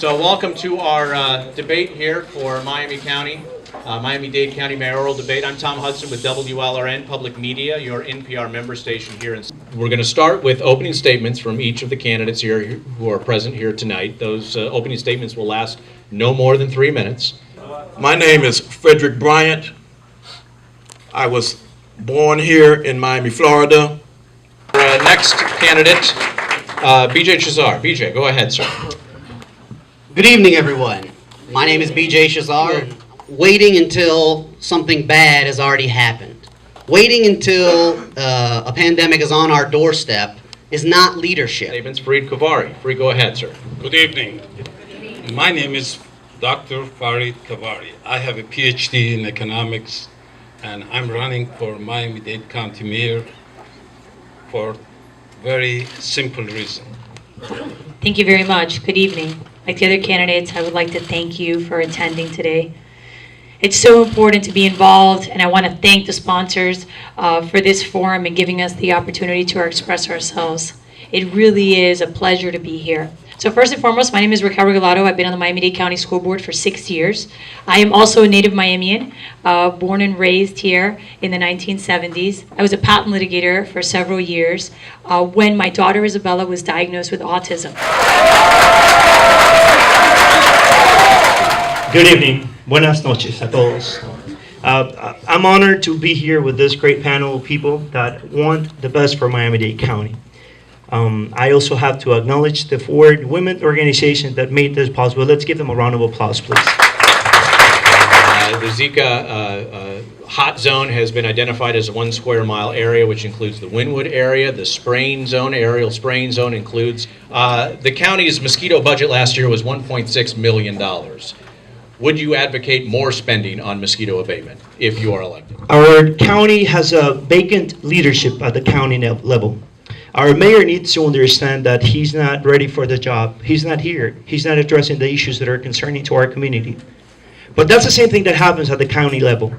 So welcome to our debate here for Miami County, Miami-Dade County mayoral debate. I'm Tom Hudson with WLRN Public Media, your NPR member station here. We're going to start with opening statements from each of the candidates here who are present here tonight. Those opening statements will last no more than 3 minutes. My name is Frederick Bryant. I was born here in Miami, Florida. Next candidate, BJ Shazar. BJ, go ahead, sir. Good evening, everyone. My name is BJ Shazar. Waiting until something bad has already happened, waiting until a pandemic is on our doorstep is not leadership. Statements, Farid Kavari. Farid, go ahead, sir. Good evening. My name is Dr. Farid Kavari. I have a PhD in economics, and I'm running for Miami-Dade County Mayor for very simple reason. Thank you very much. Good evening. Like the other candidates, I would like to thank you for attending today. It's so important to be involved, and I want to thank the sponsors for this forum and giving us the opportunity to express ourselves. It really is a pleasure to be here. So first and foremost, my name is Raquel Regalado. I've been on the Miami-Dade County School Board for 6 years. I am also a native Miamian, born and raised here in the 1970s. I was a patent litigator for several years when my daughter Isabella was diagnosed with autism. Good evening. Buenas noches a todos. I'm honored to be here with this great panel of people that want the best for Miami-Dade County. I also have to acknowledge the 4 women organizations that made this possible. Let's give them a round of applause, please. The Zika hot zone has been identified as a 1 square mile area, which includes the Wynwood area. The spraying zone, aerial spraying zone, includes the county's mosquito budget last year was $1.6 million. Would you advocate more spending on mosquito abatement if you are elected? Our county has a vacant leadership at the county level. Our mayor needs to understand that he's not ready for the job. He's not here. He's not addressing the issues that are concerning to our community. But that's the same thing that happens at the county level.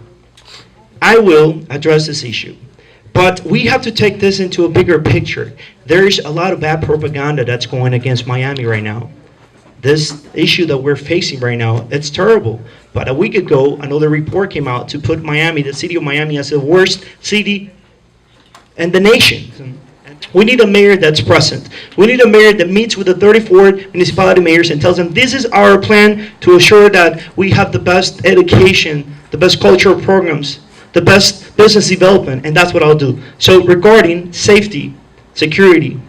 I will address this issue. But we have to take this into a bigger picture. There's a lot of bad propaganda that's going against Miami right now. This issue that we're facing right now, it's terrible. But a week ago, another report came out to put Miami, the city of Miami, as the worst city in the nation. We need a mayor that's present. We need a mayor that meets with the 34 municipality mayors and tells them this is our plan to assure that we have the best education, the best cultural programs, the best business development, and that's what I'll do. So regarding safety, security,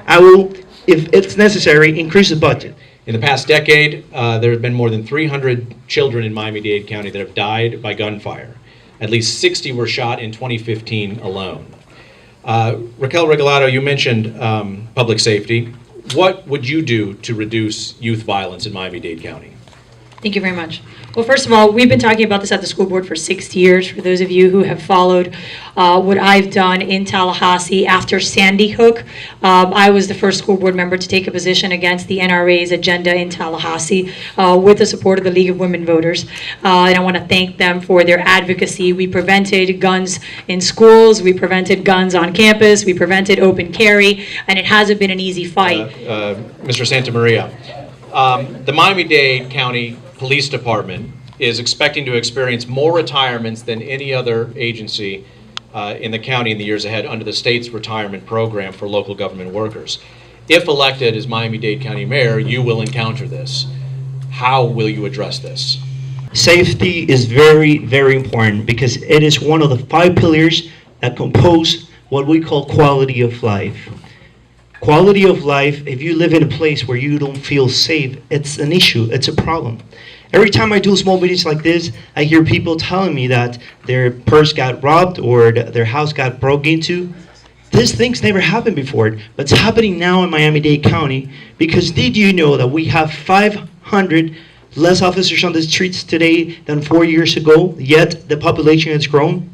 I will, if it's necessary, increase the budget. In the past decade, there have been more than 300 children in Miami-Dade County that have died by gunfire. At least 60 were shot in 2015 alone. Raquel Regalado, you mentioned public safety. What would you do to reduce youth violence in Miami-Dade County? Thank you very much. Well, first of all, we've been talking about this at the school board for 6 years. For those of you who have followed what I've done in Tallahassee after Sandy Hook, I was the first school board member to take a position against the NRA's agenda in Tallahassee with the support of the League of Women Voters. And I want to thank them for their advocacy. We prevented guns in schools, we prevented guns on campus, we prevented open carry, and it hasn't been an easy fight. Mr. Santamaria, the Miami-Dade County Police Department is expecting to experience more retirements than any other agency in the county in the years ahead under the state's retirement program for local government workers. If elected as Miami-Dade County Mayor, you will encounter this. How will you address this? Safety is very, very important because it is one of the 5 pillars that compose what we call quality of life. Quality of life, if you live in a place where you don't feel safe, it's an issue, it's a problem. Every time I do small meetings like this, I hear people telling me that their purse got robbed or their house got broke into. These things never happened before, but it's happening now in Miami-Dade County because did you know that we have 500 less officers on the streets today than 4 years ago, yet the population has grown?